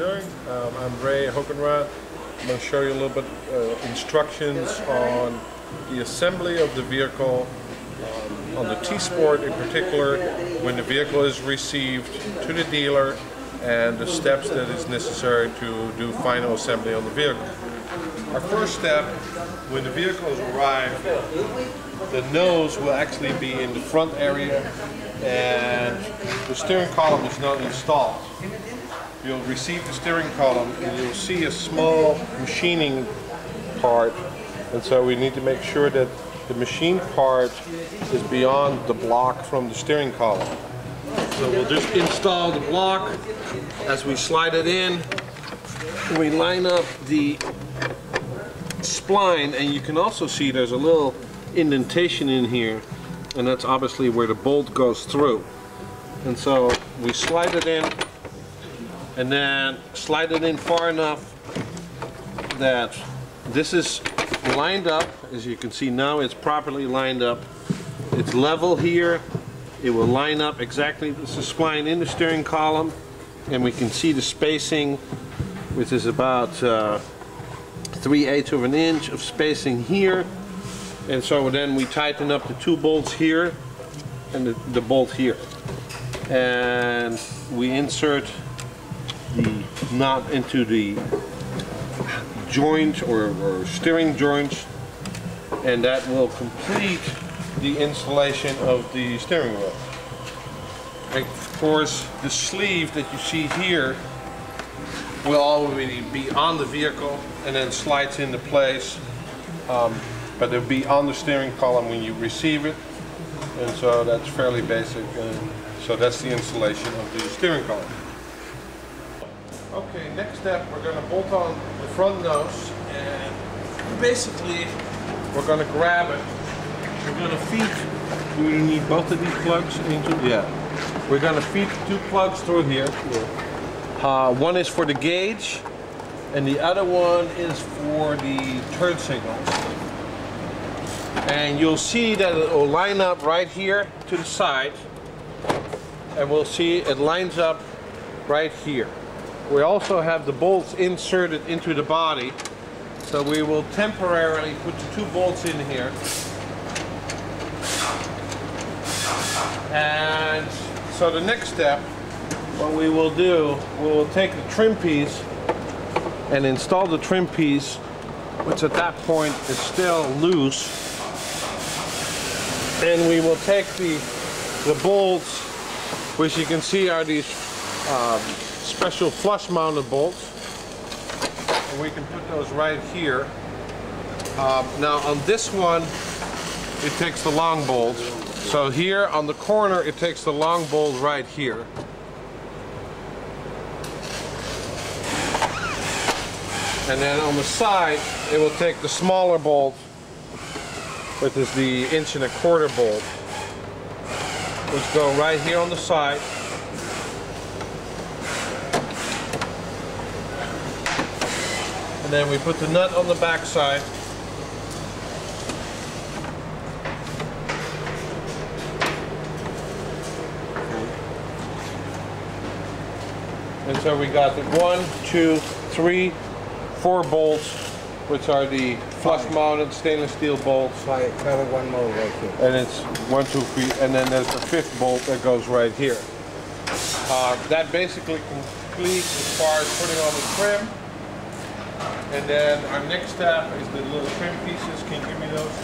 doing. I'm Ray Hokenrath. I'm going to show you a little bit instructions on the assembly of the vehicle, on the T-Sport in particular, when the vehicle is received to the dealer, and the steps that is necessary to do final assembly on the vehicle. Our first step, when the vehicles arrive, the nose will actually be in the front area and the steering column is not installed. You'll receive the steering column and you'll see a small machining part, and so we need to make sure that the machine part is beyond the block from the steering column. So we'll just install the block. As we slide it in, we line up the spline, and you can also see there's a little indentation in here, and that's obviously where the bolt goes through. And so we slide it in, and then slide it in far enough that this is lined up. As you can see now, it's properly lined up. It's level here. It will line up exactly. This is spline in the steering column, and we can see the spacing, which is about 3/8 of an inch of spacing here. And so then we tighten up the two bolts here and the bolt here, and we insert the nut into the joint or steering joints, and that will complete the installation of the steering wheel. And of course, the sleeve that you see here will already be on the vehicle and then slides into place, but it'll be on the steering column when you receive it, and so that's fairly basic. And so that's the installation of the steering column. Okay, next step, we're going to bolt on the front nose, and basically we're going to grab it. We're going to feed. Do we need both of these plugs into? Yeah. We're going to feed two plugs through here. One is for the gauge, and the other one is for the turn signals. And you'll see that it will line up right here to the side, and we'll see it lines up right here. We also have the bolts inserted into the body, so we will temporarily put the two bolts in here. And so the next step, what we will do, we will take the trim piece and install the trim piece, which at that point is still loose. And we will take the bolts, which you can see are these special flush mounted bolts, and we can put those right here. Now on this one, it takes the long bolt. So here on the corner, it takes the long bolt right here. And then on the side, it will take the smaller bolt, which is the 1¼ inch bolt, which go right here on the side. And then we put the nut on the back side. And so we got the 1, 2, 3, 4 bolts, which are the flush-mounted stainless steel bolts. One more right here. And it's 1, 2, 3, and then there's the 5th bolt that goes right here. That basically completes as far as putting on the trim. And then our next step is the little trim pieces. Can you give me those?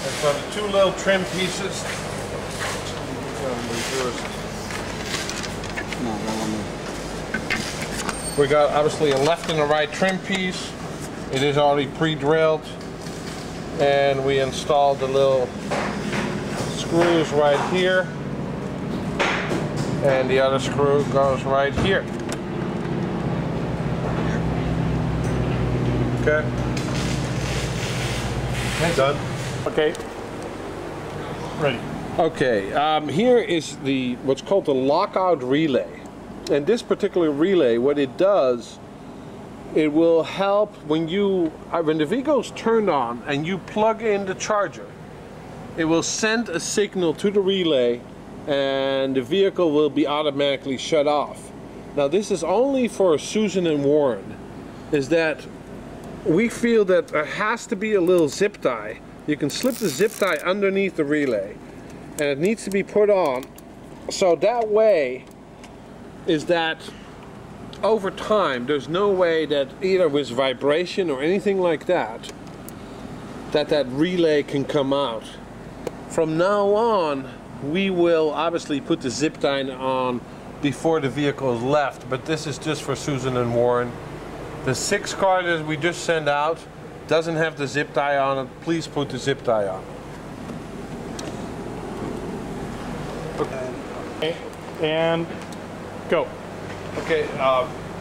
And so the two little trim pieces. We got obviously a left and a right trim piece. It is already pre-drilled, and we installed the little screws right here, and the other screw goes right here. Okay. Done. Okay. Ready. Okay. Here is what's called the lockout relay. And this particular relay, what it does, it will help when the vehicle's turned on and you plug in the charger. it will send a signal to the relay and the vehicle will be automatically shut off. Now this is only for Susan and Warren, is that we feel that there has to be a little zip tie. You can slip the zip tie underneath the relay and it needs to be put on, so that way is that over time there's no way that either with vibration or anything like that that relay can come out. From now on we will obviously put the zip tie on before the vehicle is left, but this is just for Susan and Warren. The 6 car that we just sent out doesn't have the zip tie on it. Please put the zip tie on. Okay, and go. Okay,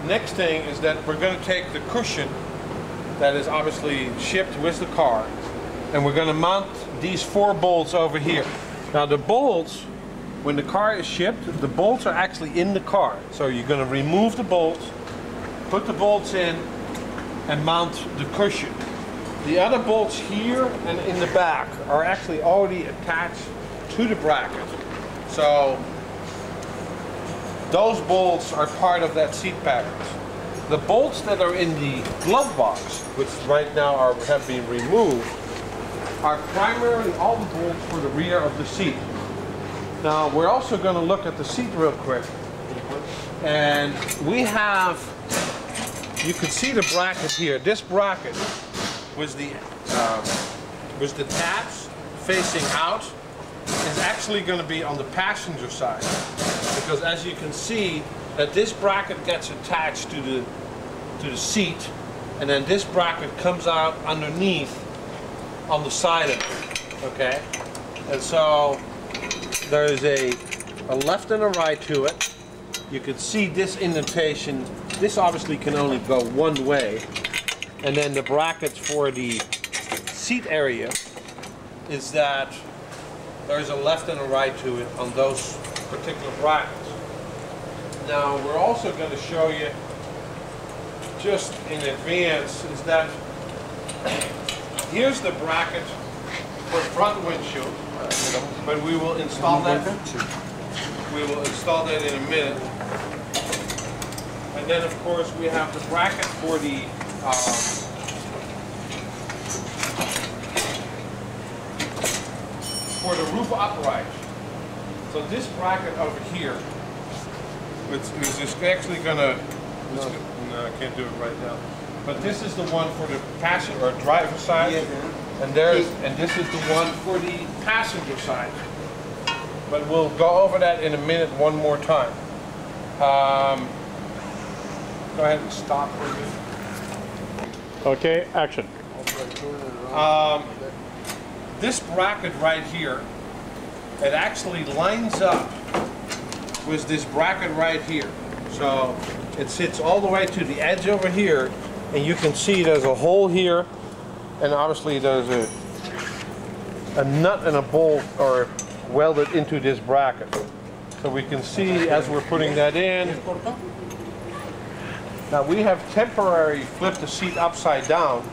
next thing is that we're going to take the cushion that is obviously shipped with the car and we're going to mount these 4 bolts over here. Now the bolts, when the car is shipped, the bolts are actually in the car. So you're going to remove the bolts, put the bolts in and mount the cushion. The other bolts here and in the back are actually already attached to the bracket. So those bolts are part of that seat package. The bolts that are in the glove box, which right now have been removed, are primarily all the bolts for the rear of the seat. Now we're also going to look at the seat real quick, and we have, you can see the bracket here. This bracket was the tabs facing out is actually going to be on the passenger side, because as you can see that this bracket gets attached to the seat, and then this bracket comes out underneath on the side of it. Okay, and so there is a left and a right to it. You can see this indentation. This obviously can only go one way, and then the brackets for the seat area is that there's a left and a right to it on those particular brackets. Now we're also going to show you just in advance is that here's the bracket for front windshield, but we will install that. We will install that in a minute. And then of course we have the bracket for the roof upright. So this bracket over here, which is actually gonna, no, I can't do it right now. But this is the one for the passenger or driver side, and this is the one for the passenger side. But we'll go over that in a minute one more time. Go ahead and stop for a minute. Okay, action. This bracket right here, it actually lines up with this bracket right here. So it sits all the way to the edge over here, and you can see there's a hole here, and obviously there's a nut and a bolt are welded into this bracket. So we can see as we're putting that in. Now we have temporarily flipped the seat upside down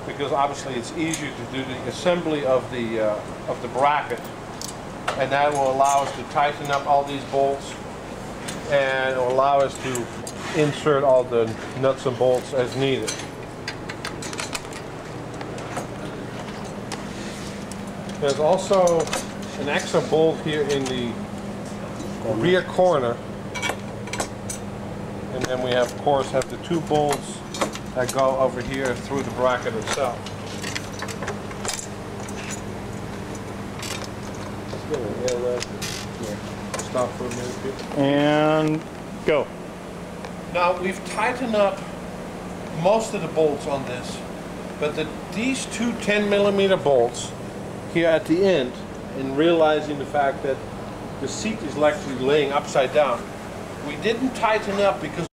because obviously it's easier to do the assembly of the bracket, and that will allow us to tighten up all these bolts and will allow us to insert all the nuts and bolts as needed. There's also an extra bolt here in the rear corner, and then we have, of course, have the 2 bolts that go over here through the bracket itself. Stop for a minute here. And go. Now we've tightened up most of the bolts on this, but these 2 10mm bolts here at the end, in realizing the fact that the seat is actually laying upside down, we didn't tighten up because